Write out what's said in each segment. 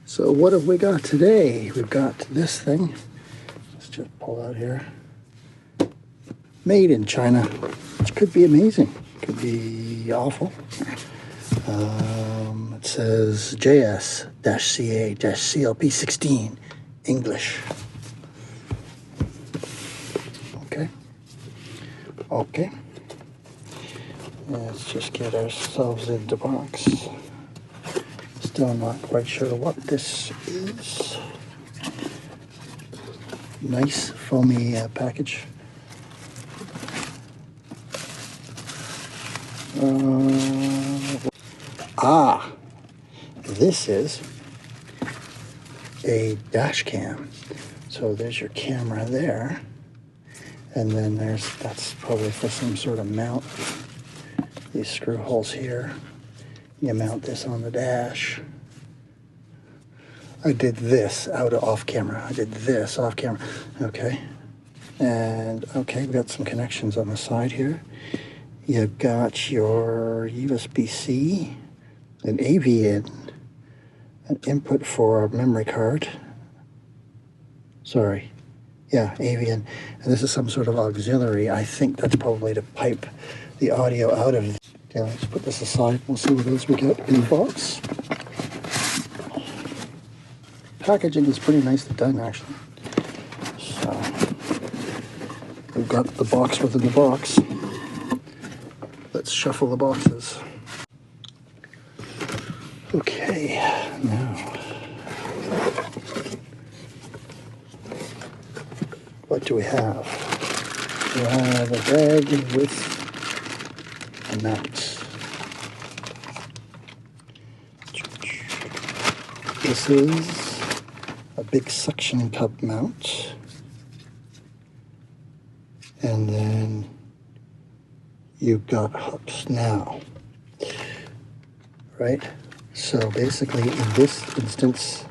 So what have we got today? We've got this thing. Let's just pull out here. Made in China, which could be amazing. Could be awful. It says JS-CA-CLP16 English. Okay. Let's just get ourselves into box. Still not quite sure what this is. Nice foamy package. This is a dash cam. So there's your camera there. And then that's probably for some sort of mount. These screw holes here. You mount this on the dash. I did this off camera. I did this off camera. Okay. And okay, we've got some connections on the side here. You've got your USB-C, an AV in, an input for a memory card. Sorry. Yeah, AV in. And this is some sort of auxiliary. I think that's probably to pipe the audio out of it. Okay, let's put this aside. We'll see what else we get in the box. Packaging is pretty nicely done, actually. So, we've got the box within the box. Let's shuffle the boxes. Okay, now, what do we have? We have a bag with a mount. This is a big suction cup mount. And then you've got hooks now, right? So basically in this instance,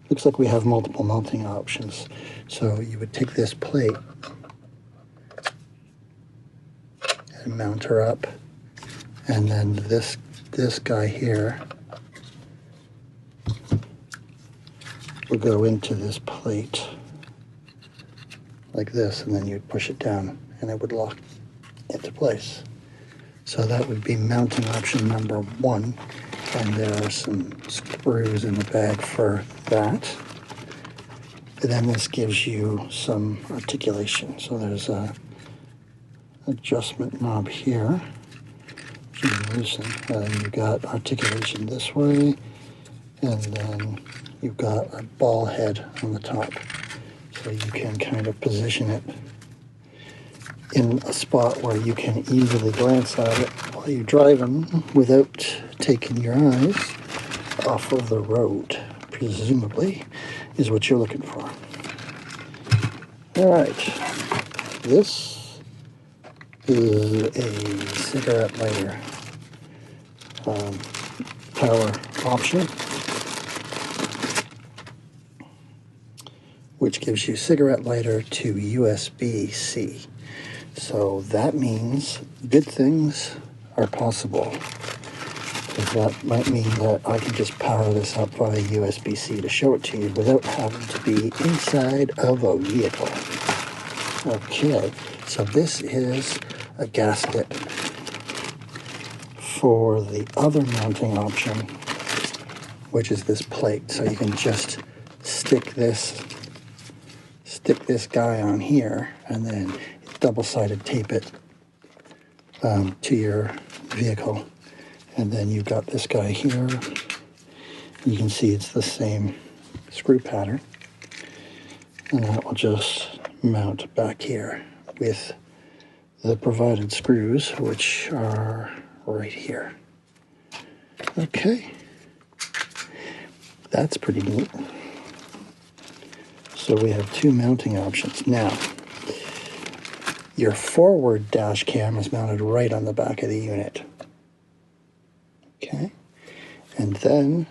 looks like we have multiple mounting options. So you would take this plate and mount her up, and then this guy here will go into this plate like this, and then you'd push it down and it would lock into place. So that would be mounting option number 1, and there are some screws in the bag for that. And then this gives you some articulation. So there's a adjustment knob here, which you can loosen. And you've got articulation this way, and then you've got a ball head on the top. So you can kind of position it in a spot where you can easily glance at it while you're driving without taking your eyes off of the road, presumably, is what you're looking for. All right, this is a cigarette lighter power option, which gives you cigarette lighter to USB-C. So that means good things are possible. Because that might mean that I can just power this up via USB-C to show it to you without having to be inside of a vehicle. Okay, so this is a gasket for the other mounting option, which is this plate. So you can just stick this guy on here, and then double-sided tape it to your vehicle. And then you've got this guy here. You can see it's the same screw pattern. And that will just mount back here with the provided screws, which are right here. Okay. That's pretty neat. So we have 2 mounting options. Now, your forward dash cam is mounted right on the back of the unit. Okay, and then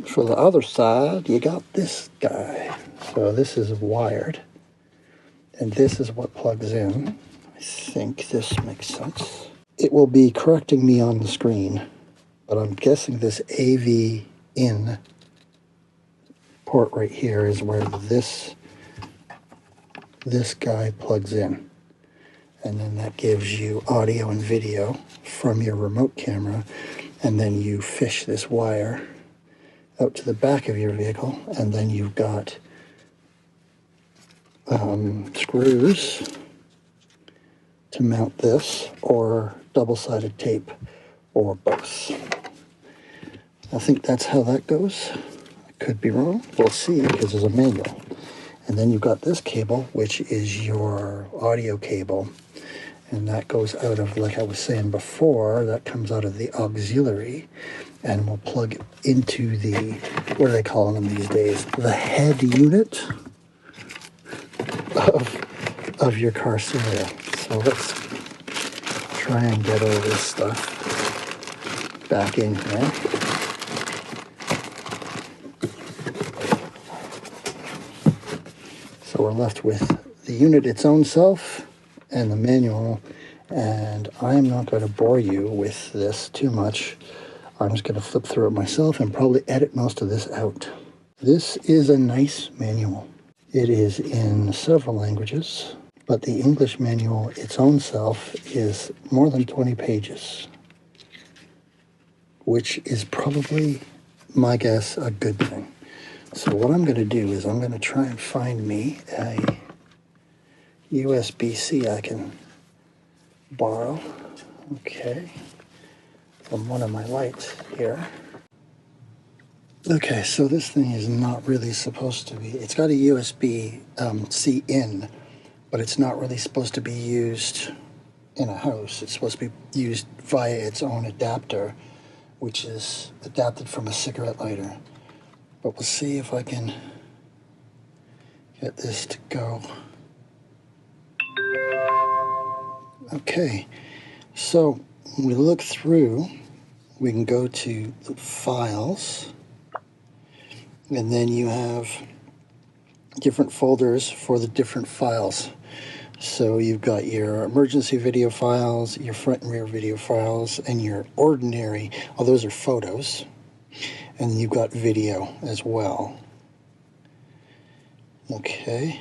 for the other side, you got this guy. So this is wired, and this is what plugs in. I think this makes sense. It will be correcting me on the screen, but I'm guessing this AV in port right here is where this guy plugs in. And then that gives you audio and video from your remote camera. And then you fish this wire out to the back of your vehicle. And then you've got screws to mount this, or double-sided tape, or both. I think that's how that goes. I could be wrong. We'll see, because there's a manual. And then you've got this cable, which is your audio cable. And that goes out of, like I was saying before, that comes out of the auxiliary and will plug into the, what are they calling them these days? The head unit of your car stereo. So let's try and get all this stuff back in here. So we're left with the unit its own self and the manual, and I'm not going to bore you with this too much. I'm just going to flip through it myself and probably edit most of this out. This is a nice manual. It is in several languages, but the English manual its own self is more than 20 pages, which is probably, my guess, a good thing. So what I'm going to do is I'm going to try and find me a USB-C I can borrow, okay, from one of my lights here. Okay, so this thing is not really supposed to be, it's got a USB-C in, but it's not really supposed to be used in a house. It's supposed to be used via its own adapter, which is adapted from a cigarette lighter. But we'll see if I can get this to go. Okay, so when we look through, we can go to the files, and then you have different folders for the different files. So you've got your emergency video files, your front and rear video files, and your ordinary, oh, those are photos. And then you've got video as well. Okay.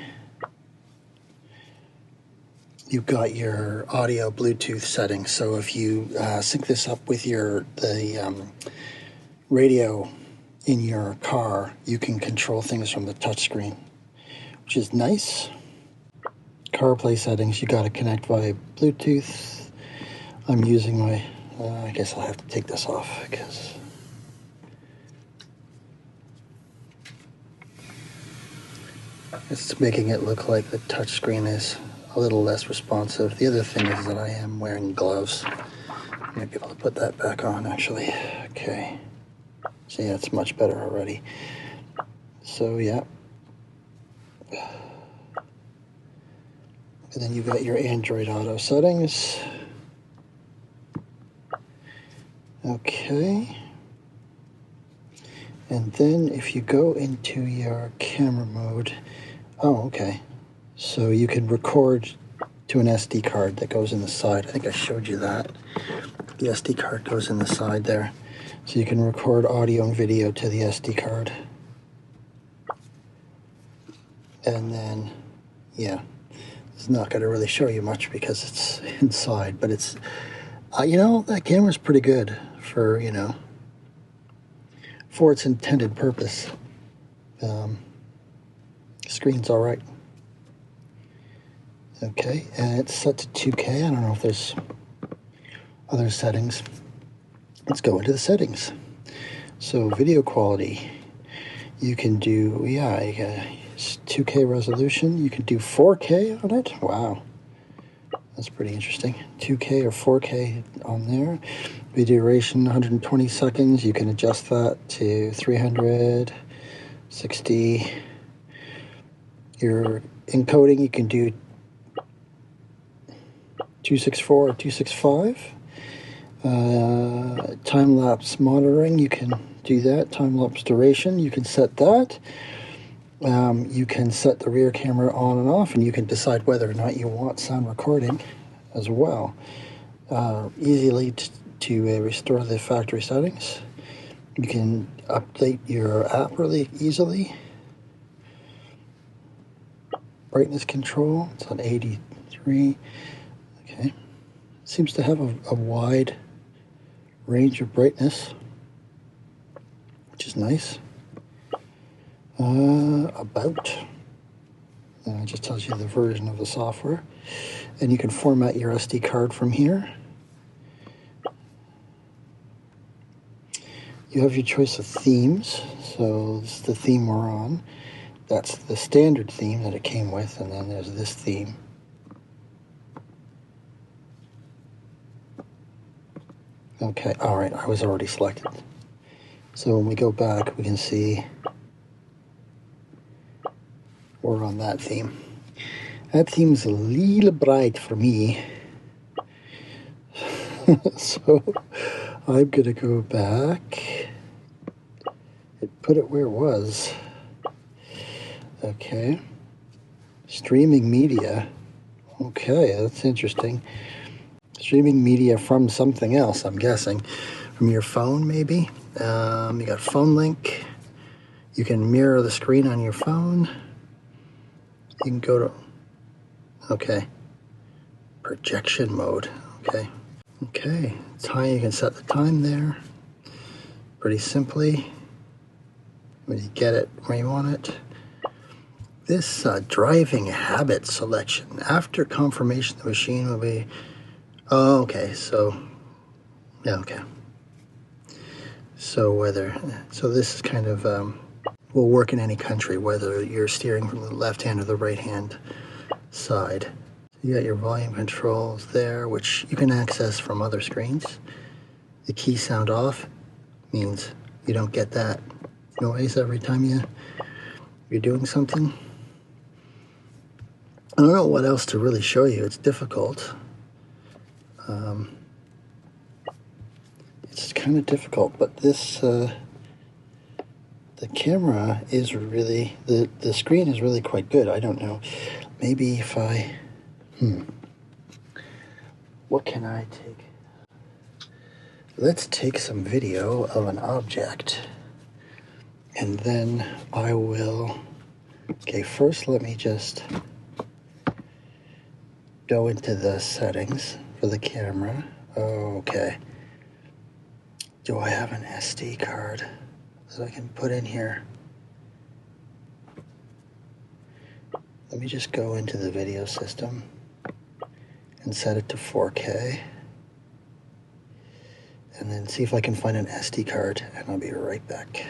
You've got your audio Bluetooth settings. So if you sync this up with the radio in your car, you can control things from the touchscreen, which is nice. CarPlay settings, you got to connect via Bluetooth. I'm using my, I guess I'll have to take this off because it's making it look like the touchscreen is a little less responsive. The other thing is that I am wearing gloves. I might be able to put that back on actually. Okay. See, that's much better already. So yeah. And then you've got your Android Auto settings. Okay. And then if you go into your camera mode, oh, okay. So you can record to an SD card that goes in the side. I think I showed you that. The SD card goes in the side there. So you can record audio and video to the SD card. And then, yeah, it's not going to really show you much because it's inside, but it's, you know, that camera's pretty good for, you know, for its intended purpose. Screen's all right. Okay, and it's set to 2K. I don't know if there's other settings. Let's go into the settings. So video quality, you can do, yeah, you got 2K resolution. You can do 4K on it. Wow, that's pretty interesting. 2K or 4K on there. Video duration 120 seconds. You can adjust that to 300, 60. Your encoding, you can do 264 or 265. Time-lapse monitoring, you can do that. Time-lapse duration, you can set that. You can set the rear camera on and off, and you can decide whether or not you want sound recording as well. Easily to restore the factory settings. You can update your app really easily. Brightness control, it's on 83. Okay. Seems to have a wide range of brightness, which is nice. About. It just tells you the version of the software. And you can format your SD card from here. You have your choice of themes. So this is the theme we're on. That's the standard theme that it came with, and then there's this theme. Okay, all right, I was already selected. So when we go back, we can see we're on that theme. That theme's a little bright for me. So I'm gonna go back and put it where it was. Okay. Streaming media. Okay, that's interesting. Streaming media from something else, I'm guessing. From your phone, maybe? You got phone link. You can mirror the screen on your phone. You can go to... Okay. Projection mode. Okay. Okay. Time, you can set the time there. Pretty simply. When you get it where you want it. This driving habit selection. After confirmation, the machine will be... Oh, okay. So... Yeah, okay. So this is kind of... will work in any country, whether you're steering from the left hand or the right hand side. You got your volume controls there, which you can access from other screens. The key sound off means you don't get that noise every time you're doing something. I don't know what else to really show you. It's difficult. It's kind of difficult, but this the camera is really, the screen is really quite good. I don't know. Maybe if I, what can I take? Let's take some video of an object. And then I will, okay, first let me just go into the settings for the camera. Okay. Do I have an SD card that I can put in here? Let me just go into the video system and set it to 4K. And then see if I can find an SD card, and I'll be right back.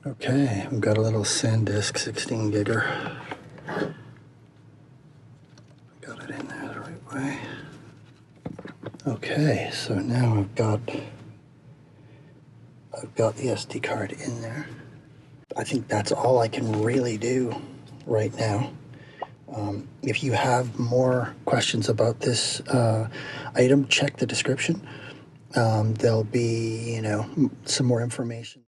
Okay, I've got a little SanDisk 16 gigger. Got it in there the right way. Okay, so now I've got the SD card in there. I think that's all I can really do right now. If you have more questions about this item, check the description. There'll be, some more information.